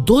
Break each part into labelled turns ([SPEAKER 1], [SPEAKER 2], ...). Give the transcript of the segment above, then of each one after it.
[SPEAKER 1] 2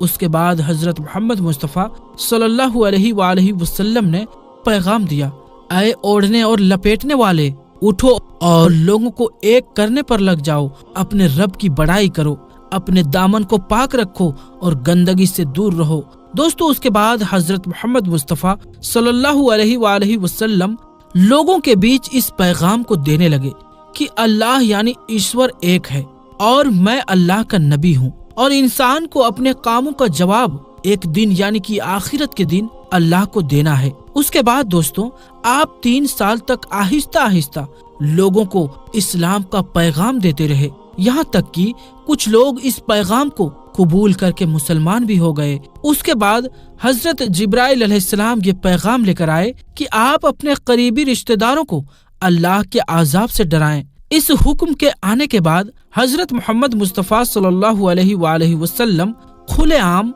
[SPEAKER 1] اس کے بعد حضرت محمد مصطفیٰ صلی اللہ علیہ وآلہ وسلم نے پیغام دیا، اے اوڑھنے اور لپیٹنے والے، اٹھو اور لوگوں کو ایک کرنے پر لگ جاؤ، اپنے رب کی بڑائی کرو، اپنے دامن کو پاک رکھو اور گندگی سے دور رہو۔ دوستو، اس کے بعد حضرت محمد مصطفیٰ صلی اللہ علیہ وآلہ وسلم لوگوں کے بیچ اس پیغام کو دینے لگے کہ اللہ یعنی ایشور ایک ہے اور میں اللہ کا نبی ہوں، اور انسان کو اپنے کاموں کا جواب ایک دن یعنی کہ آخرت کے دن اللہ کو دینا ہے۔ اس کے بعد دوستوں، آپ 3 سال تک آہستہ آہستہ لوگوں کو اسلام کا پیغام دیتے رہے، یہاں تک کہ کچھ لوگ اس پیغام کو قبول کر کے مسلمان بھی ہو گئے۔ اس کے بعد حضرت جبرائیل علیہ السلام یہ پیغام لے کر آئے کہ آپ اپنے قریبی رشتہ داروں کو اللہ کے عذاب سے ڈرائیں۔ اس حکم کے آنے کے بعد حضرت محمد مصطفیٰ صلی اللہ علیہ وآلہ وسلم کھلے عام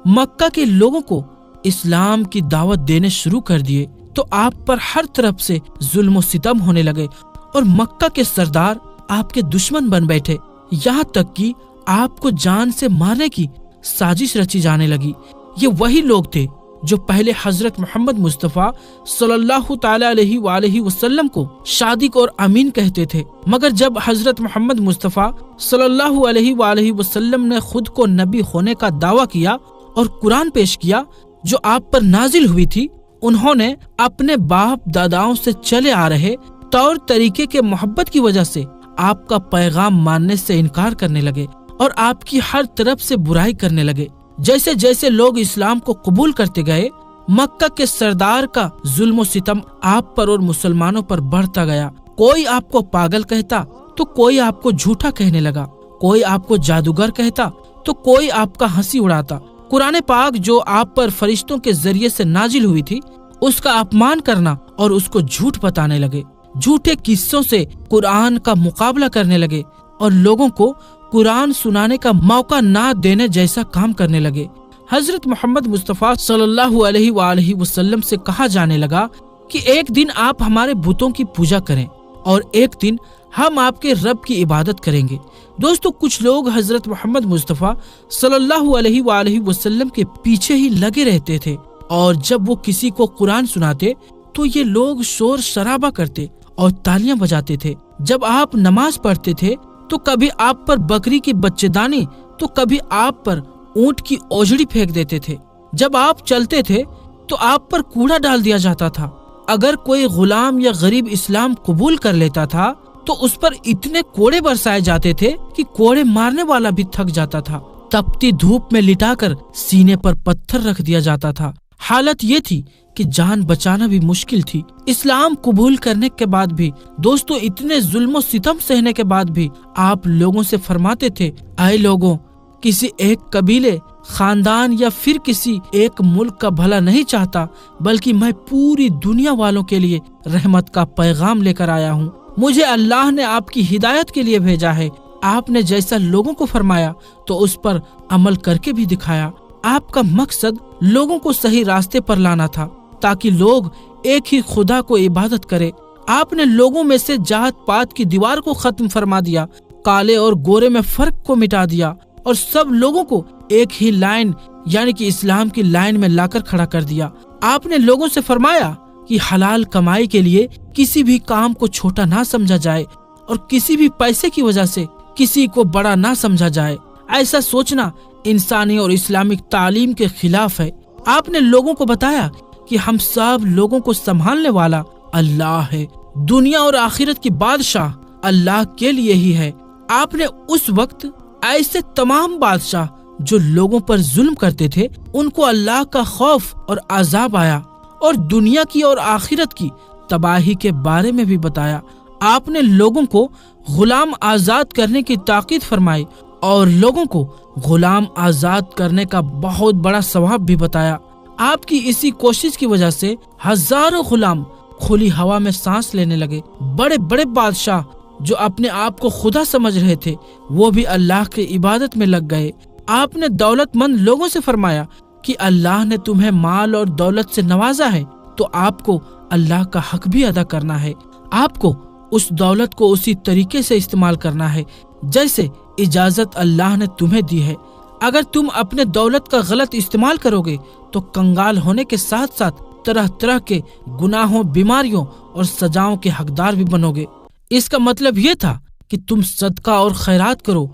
[SPEAKER 1] مکہ کے لوگوں کو اسلام کی دعوت دینے شروع کر دیے، تو آپ پر ہر طرف سے ظلم و ستم ہونے لگے اور مکہ کے سردار آپ کے دشمن بن بیٹھے، یہاں تک کہ آپ کو جان سے مارنے کی سازش رچی جانے لگی۔ یہ وہی لوگ تھے جو پہلے حضرت محمد مصطفیٰ صلی اللہ تعالی علیہ وآلہ وسلم کو صادق اور امین کہتے تھے، مگر جب حضرت محمد مصطفیٰ صلی اللہ علیہ وآلہ وسلم نے خود کو نبی ہونے کا دعویٰ کیا اور قرآن پیش کیا جو آپ پر نازل ہوئی تھی، انہوں نے اپنے باپ داداؤں سے چلے آ رہے طور طریقے کے محبت کی وجہ سے آپ کا پیغام ماننے سے انکار کرنے لگے اور آپ کی ہر طرف سے برائی کرنے لگے۔ جیسے جیسے لوگ اسلام کو قبول کرتے گئے، مکہ کے سردار کا ظلم و ستم آپ پر اور مسلمانوں پر بڑھتا گیا۔ کوئی آپ کو پاگل کہتا تو کوئی آپ کو جھوٹا کہنے لگا، کوئی آپ کو جادوگر کہتا تو کوئی آپ کا ہنسی اڑاتا۔ قرآن پاک جو آپ پر فرشتوں کے ذریعے سے نازل ہوئی تھی، اس کا اپمان کرنا اور اس کو جھوٹ بتانے لگے، جھوٹے قصوں سے قرآن کا مقابلہ کرنے لگے اور لوگوں کو قرآن سنانے کا موقع نہ دینے جیسا کام کرنے لگے۔ حضرت محمد مصطفیٰ صلی اللہ علیہ وآلہ وسلم سے کہا جانے لگا کہ ایک دن آپ ہمارے بتوں کی پوجا کریں اور ایک دن ہم آپ کے رب کی عبادت کریں گے۔ دوستو، کچھ لوگ حضرت محمد مصطفیٰ صلی اللہ علیہ وآلہ وسلم کے پیچھے ہی لگے رہتے تھے، اور جب وہ کسی کو قرآن سناتے تو یہ لوگ شور شرابہ کرتے اور تالیاں بجاتے تھے۔ جب آپ نماز پڑھتے تھے تو کبھی آپ پر بکری کی بچے دانی تو کبھی آپ پر اونٹ کی اوجڑی پھینک دیتے تھے۔ جب آپ چلتے تھے تو آپ پر کوڑا ڈال دیا جاتا تھا۔ اگر کوئی غلام یا غریب اسلام قبول کر لیتا تھا تو اس پر اتنے کوڑے برسائے جاتے تھے کہ کوڑے مارنے والا بھی تھک جاتا تھا۔ تپتی دھوپ میں لٹا کر سینے پر پتھر رکھ دیا جاتا تھا۔ حالت یہ تھی کہ جان بچانا بھی مشکل تھی۔ اسلام قبول کرنے کے بعد بھی دوستو، اتنے ظلم و ستم سہنے کے بعد بھی آپ لوگوں سے فرماتے تھے، اے لوگوں، کسی ایک قبیلے، خاندان یا پھر کسی ایک ملک کا بھلا نہیں چاہتا، بلکہ میں پوری دنیا والوں کے لیے رحمت کا پیغام لے کر آیا ہوں۔ مجھے اللہ نے آپ کی ہدایت کے لیے بھیجا ہے۔ آپ نے جیسا لوگوں کو فرمایا تو اس پر عمل کر کے بھی دکھایا۔ آپ کا مقصد لوگوں کو صحیح راستے پر لانا تھا تاکہ لوگ ایک ہی خدا کو عبادت کرے۔ آپ نے لوگوں میں سے جات پات کی دیوار کو ختم فرما دیا، کالے اور گورے میں فرق کو مٹا دیا اور سب لوگوں کو ایک ہی لائن یعنی کہ اسلام کی لائن میں لا کر کھڑا کر دیا۔ آپ نے لوگوں سے فرمایا کہ حلال کمائی کے لیے کسی بھی کام کو چھوٹا نہ سمجھا جائے اور کسی بھی پیسے کی وجہ سے کسی کو بڑا نہ سمجھا جائے۔ ایسا سوچنا انسانی اور اسلامک تعلیم کے خلاف ہے۔ آپ نے لوگوں کو بتایا کہ ہم سب لوگوں کو سنبھالنے والا اللہ ہے، دنیا اور آخرت کی بادشاہ اللہ کے لیے ہی ہے۔ آپ نے اس وقت ایسے تمام بادشاہ جو لوگوں پر ظلم کرتے تھے، ان کو اللہ کا خوف اور عذاب آیا اور دنیا کی اور آخرت کی تباہی کے بارے میں بھی بتایا۔ آپ نے لوگوں کو غلام آزاد کرنے کی تاکید فرمائی اور لوگوں کو غلام آزاد کرنے کا بہت بڑا ثواب بھی بتایا۔ آپ کی اسی کوشش کی وجہ سے ہزاروں غلام کھلی ہوا میں سانس لینے لگے۔ بڑے بڑے بادشاہ جو اپنے آپ کو خدا سمجھ رہے تھے، وہ بھی اللہ کی عبادت میں لگ گئے۔ آپ نے دولت مند لوگوں سے فرمایا کہ اللہ نے تمہیں مال اور دولت سے نوازا ہے تو آپ کو اللہ کا حق بھی ادا کرنا ہے۔ آپ کو اس دولت کو اسی طریقے سے استعمال کرنا ہے جیسے اجازت اللہ نے تمہیں دی ہے۔ اگر تم اپنے دولت کا غلط استعمال کرو گے تو کنگال ہونے کے ساتھ ساتھ طرح طرح کے گناہوں، بیماریوں اور سزاؤں کے حقدار بھی بنو گے۔ اس کا مطلب یہ تھا کہ تم صدقہ اور خیرات کرو،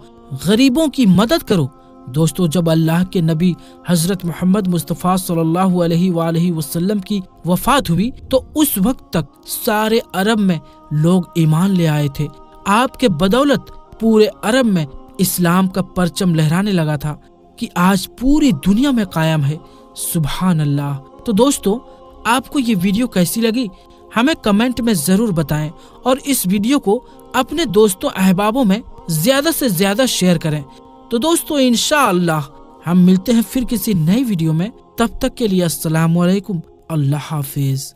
[SPEAKER 1] غریبوں کی مدد کرو۔ دوستو، جب اللہ کے نبی حضرت محمد مصطفیٰ صلی اللہ علیہ وآلہ وسلم کی وفات ہوئی تو اس وقت تک سارے عرب میں لوگ ایمان لے آئے تھے۔ آپ کے بدولت پورے عرب میں اسلام کا پرچم لہرانے لگا تھا کہ آج پوری دنیا میں قائم ہے۔ سبحان اللہ۔ تو دوستو، آپ کو یہ ویڈیو کیسی لگی ہمیں کمنٹ میں ضرور بتائیں، اور اس ویڈیو کو اپنے دوستوں احبابوں میں زیادہ سے زیادہ شیئر کریں۔ تو دوستو، انشاءاللہ ہم ملتے ہیں پھر کسی نئی ویڈیو میں۔ تب تک کے لیے السلام علیکم، اللہ حافظ۔